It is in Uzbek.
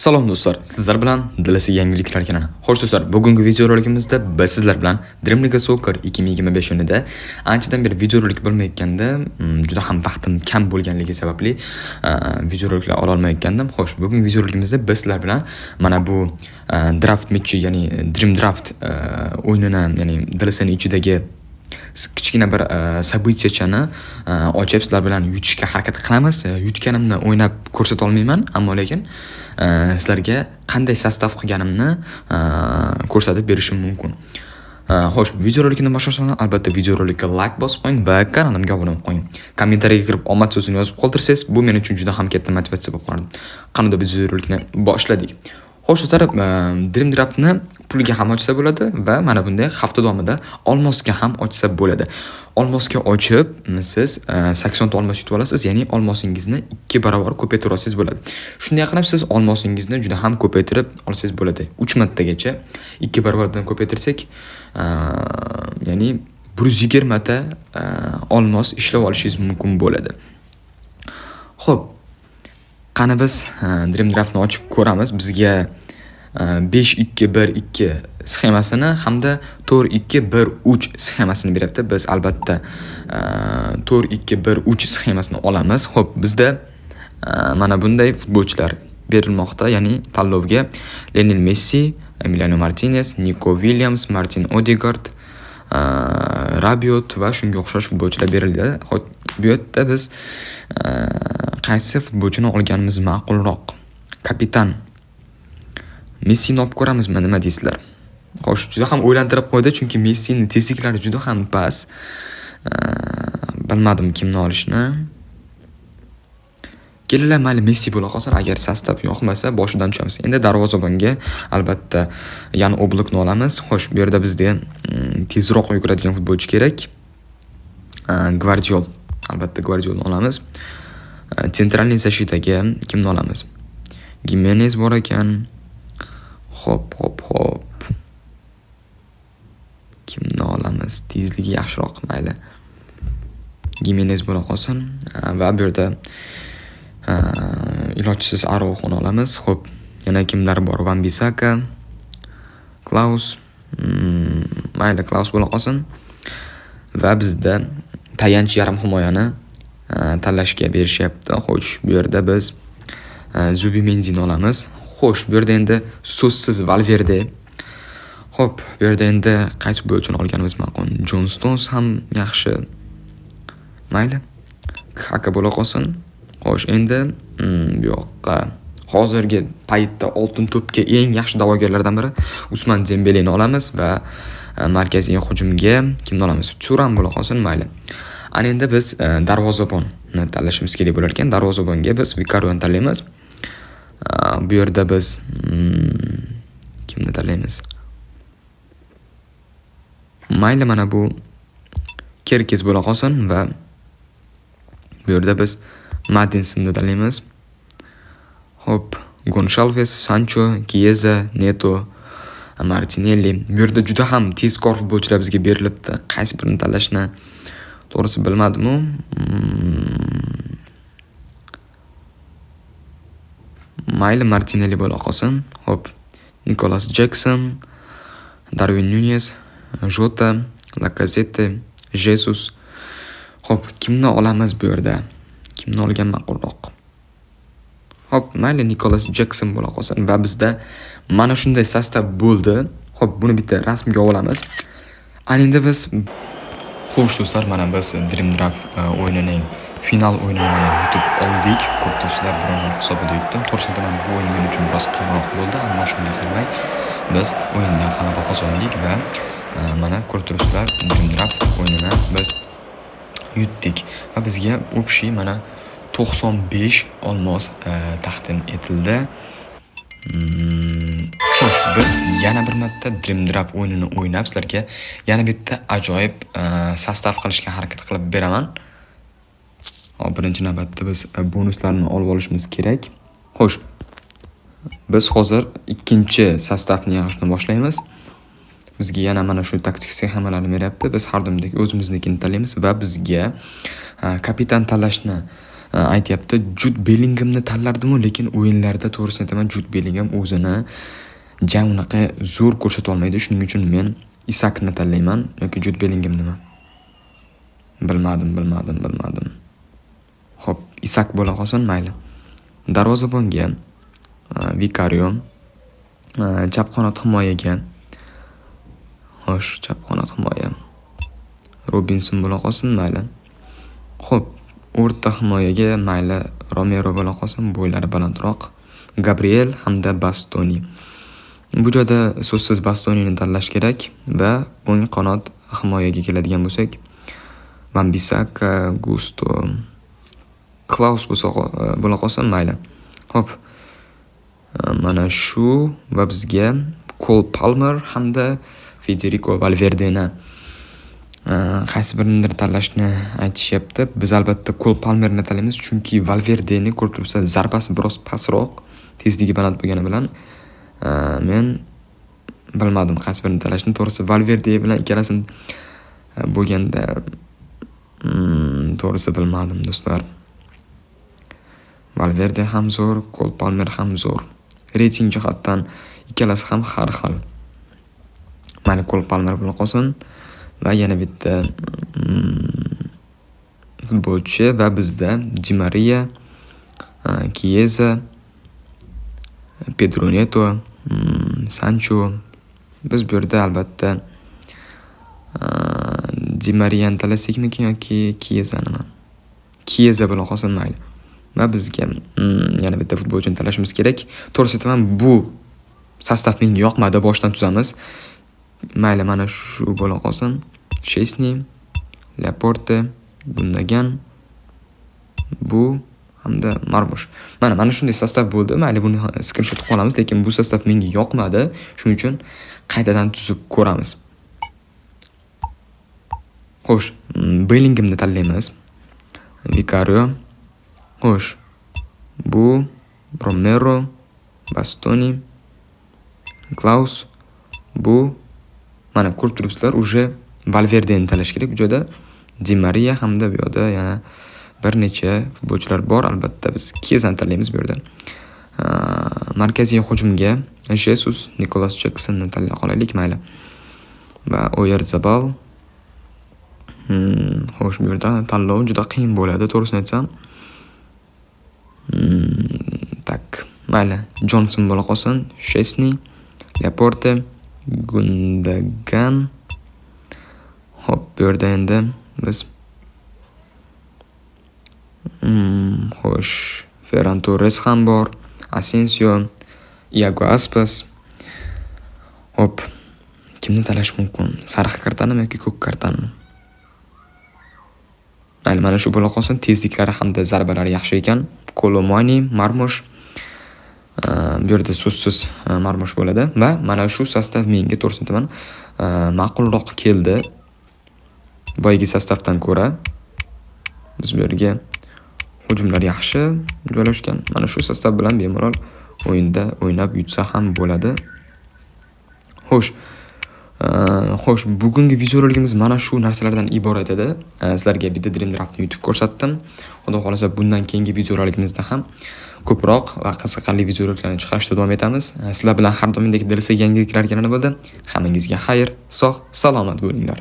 Salom do'stlar, sizlar bilan Dilasi yangiliklar kanali. Xo'sh do'stlar, bugungi videorolikimizda biz sizlar bilan Dream League Soccer 2025 yilida anchadan beri videorolik bo'lmayotganda, juda ham vaqtim kam bo'lganligi sababli videoroliklar ola olmayotgandim. Xo'sh, bugungi videorolikimizda biz sizlar bilan mana bu draft matchi, ya'ni Dream Draft o'yinini, ya'ni Dilasining ichidagi kichkina bir sabitiyachani ochib sizlar bilan yutishga harakat qilamiz. Yutganimni o'ynab ko'rsata olmayman, ammo lekin sizlarga qanday sostav qilganimni ko'rsatib berishim mumkin. Xo'sh, videorolikni boshlashdan albatta videorolikka like bosib qo'ying va kanalimga obuna bo'lib qo'ying. Kommentariyaga kirib omad so'zini yozib qoldirsangiz, bu men uchun juda ham katta motivatsiya bo'lib qoladi. Qanday videorolikni boshladik. Xo'sh do'stlar, Dream Draftni pulga ham ochsa bo'ladi va mana bunday hafta davomida olmosga ham ochsa bo'ladi. Olmosga ochib, siz 80 ta olmos yutib olasiz, ya'ni olmosingizni 2 barobar ko'paytira olsangiz bo'ladi. Shunday qilib siz olmosingizni juda ham ko'paytirib olsangiz bo'ladi. 3 martagacha 2 barobardan ko'paytirsak, ya'ni 120 ta olmos ishlab olishingiz mumkin bo'ladi. Xo'p, qani biz Dream Draftni ochib ko'ramiz. Bizga 5-2-1-2 sxemasini hamda 4-2-1-3 sxemasini beryapti. Biz albatta 4-2-1-3 sxemasini olamiz. Xo'p, bizda mana bunday futbolchilar berilmoqda, ya'ni tanlovga Lionel Messi, Emiliano Martinez, Nico Williams, Martin Odegaard, Rabiot va shunga o'xshash futbolchilar berildi. Xo'p, bu yerda biz qaysi futbolchini olganimiz ma'qulroq? Kapitan Messini olib ko'ramizmi, nima deysizlar? Xo'sh, juda ham o'ylantirib qo'ydi, chunki Messining tezliklari juda ham past. Bilmadim kimni olishni. Kelinglar, mayli Messi bo'la qolsin, agar sostav yoqmasa boshidan tushamiz. Endi darvozabonga albatta Yan Oblakni olamiz. Xo'sh, bu yerda bizga tezroq yuguradigan futbolchi kerak. Gvardiol, albatta Gvardiolni olamiz. Centralniy zashitaga kimni olamiz? Gimenez bor ekan. Hop. Kimni olamiz? Tezligi yaxshiroq, mayli. Gimenez bo'la qolsin va bu yerda ilojsiz Arauxoni olamiz. Xo'p, yana kimlar bor? Van Bissaka, Klaus, mayli Klaus bo'la qolsin. Va bizda tayanch yarim himoyani tanlashga berishyapti. Xo'sh, bu yerda biz Zubimendini olamiz. Xo'sh, bu yerda endi so'zsiz Valverde. Xo'p, bu yerda endi qaysi bo'yichini olganimiz ma'qul? John Stones ham yaxshi. Mayli. Haka bo'la qolsin. Xo'sh, endi bu yoqqa hozirgi paytda oltin to'pga eng yaxshi da'vogarlardan biri Usman Dembeleni olamiz va markaziy hujumga kimni olamiz? Thuram bo'la qolsin, mayli. Ana endi biz darvozabonni tanlashimiz kerak bo'lar ekan. Darvozabonga biz Vicarioni tanlaymiz. Bu yerda biz kimni tanlaymiz? Mayli, mana bu Kerkez bo'la qolsin va bu yerda biz Madinsonni tanlaymiz. Hop, Gonçalves, Sancho, Chiesa, Neto, Martinelli. Bu yerda juda ham tezkor futbolchilar bizga berilibdi. Qaysi birini tanlashni to'g'risi bilmadim-u. Mayli, Martinelli bo'la qolsin. Hop, Nicolas Jackson, Darwin Núñez, Jota, Lacazette, Jesus. Hop, kimni olamiz bu yerda? Kimni olgan ma'qulroq? Hop, mayli Nicolas Jackson bo'la qolsin va bizda mana shunday sostav bo'ldi. Hop, buni bitta rasmga olamiz. Ana endi biz xo'sh do'stlar, mana biz Dream Draft o'yinining final o'yinini mana yutib oldik. Ko'p do'stlar biron hisobida yutdim. To'g'risida men bu o'yin men uchun biroz qiyinroq bo'ldi, ammo shunga qaramay biz o'yinda g'alaba qozondik va mana ko'rib turibsizlar, Dream Draft o'yinini biz yutdik va bizga общий mana 95 olmos taqdim etildi. Xo'sh, biz yana bir marta Dream Draft o'yinini o'ynab sizlarga yana bitta ajoyib sostav qilishga harakat qilib beraman. Hop, birinchi navbatda biz bonuslarni olib olishimiz kerak. Xo'sh, biz hozir ikkinchi sostavni yig'ishni boshlaymiz. Bizga yana mana shu taktik sxemalarni beryapti. Biz har doimdek o'zimiznikini tanlaymiz va bizga kapitan tanlashni aytyapti, Jud Bellinghamni tanlardim, lekin o'yinlarda to'g'risini aytaman, Jud Bellingham o'zini unaqa zo'r ko'rsata olmaydi. Shuning uchun men Isakni tanlayman yoki Jud Bellinghamnimi. Bilmadim. Xo'p, Isak bo'la qolsin, mayli. Darvozabonga Vicario, chap qanot himoyaga. Xo'sh, chap qanot himoya. Robinson bo'la qolsin, mayli. Xo'p, o'rta himoyaga mayli Romero bo'la qolsin, bo'ylari balandroq. Gabriel hamda Bastoni. Bu joyda so'zsiz Bastonini tanlash kerak va o'ng qanot himoyaga keladigan bo'lsak, Van Bissaka, Gusto, Klaus bo'la qolsin, mayli. Xo'p, mana shu va bizga Cole Palmer hamda Federico Valverdeni qaysi birini tanlashni aytishyapti. Biz albatta Cole Palmerni tanlaymiz, chunki Valverdeni ko'rib turibsiz, zarbasi biroz pastroq, tezligi baland bo'lgani bilan men bilmadim qaysi birini tanlashni. To'g'risi Valverde bilan ikkalasini bo'lganda to'g'risi bilmadim do'stlar. Valverde ham zo'r, Cole Palmer ham zo'r. Reyting jihatdan ikkalasi ham har xil. Mana Cole Palmer bo'la qolsin va yana bitta futbolchi va bizda Di Maria, Chiesa, Pedro Neto, Sancho. Biz bu yerda albatta Di Mariani tanlasakmikin yoki Chiesa'ni? Chiesa bo'la qolsin, mayli. Va bizga yana bitta futbolchini tanlashimiz kerak. To'g'risi aytaman, bu sostav menga yoqmadi, boshdan tuzamiz. Mayli, mana shu bo'la qolsin. Chesney, Laporte, Gundogan, bu hamda Marmush. Mana shunday sostav bo'ldi. Mayli, buni screenshot qilamiz, lekin bu sostav menga yoqmadi. Shuning uchun qaytadan tuzib ko'ramiz. Xo'sh, Bellinghamni tanlaymiz. Vicario. Xo'sh, bu Romero, Bastoni, Klaus, bu mana ko'rib turibsizlar, uje Valverdeni tanlash kerak. Bu joyda Di Maria hamda bu yerda yana bir necha futbolchilar bor. Albatta biz Chiesa'ni tanlaymiz bu yerda. Markaziy hujumga Jesus, Nicholas Jacksonni tanlay qolaylik, mayli. Va Oyarzabal. Xo'sh, bu yerda tanlov juda qiyin bo'ladi, to'g'risini aytsam. Tak, mayli. Johnson bo'la qolsin, Chesney, Laporte, Gundogan. Hop, bu yerda endi biz xo'sh, Ferran Torres ham bor, Asensio, Iago Aspas. Hop, kimni tanlash mumkin? Sariq kartanimi yoki ko'k kartanmi? Mana shu bo'la qolsin. Tezliklari hamda zarbalari yaxshi ekan. Kolomani, Marmush. Bu yerda so'zsiz Marmush bo'ladi va mana shu sostav menga to'g'risini aytaman ma'qulroq keldi. Boyagi sostavdan ko'ra biz bu yerga hujumlar yaxshi joylashgan. Mana shu sostav bilan bemalol o'yinda o'ynab yutsa ham bo'ladi. Xo'sh, bugungi videorolikimiz mana shu narsalardan iborat edi. Sizlarga bitta Dream Draftni yutib ko'rsatdim. Xudo xolasa bundan keyingi videorolikimizda ham ko'proq va qiziqarli videoroliklarni chiqarishda davom etamiz. Sizlar bilan har doimdek DLC yangiliklar keladi bo'ldi. Hammangizga xayr, sog', salomat bo'linglar.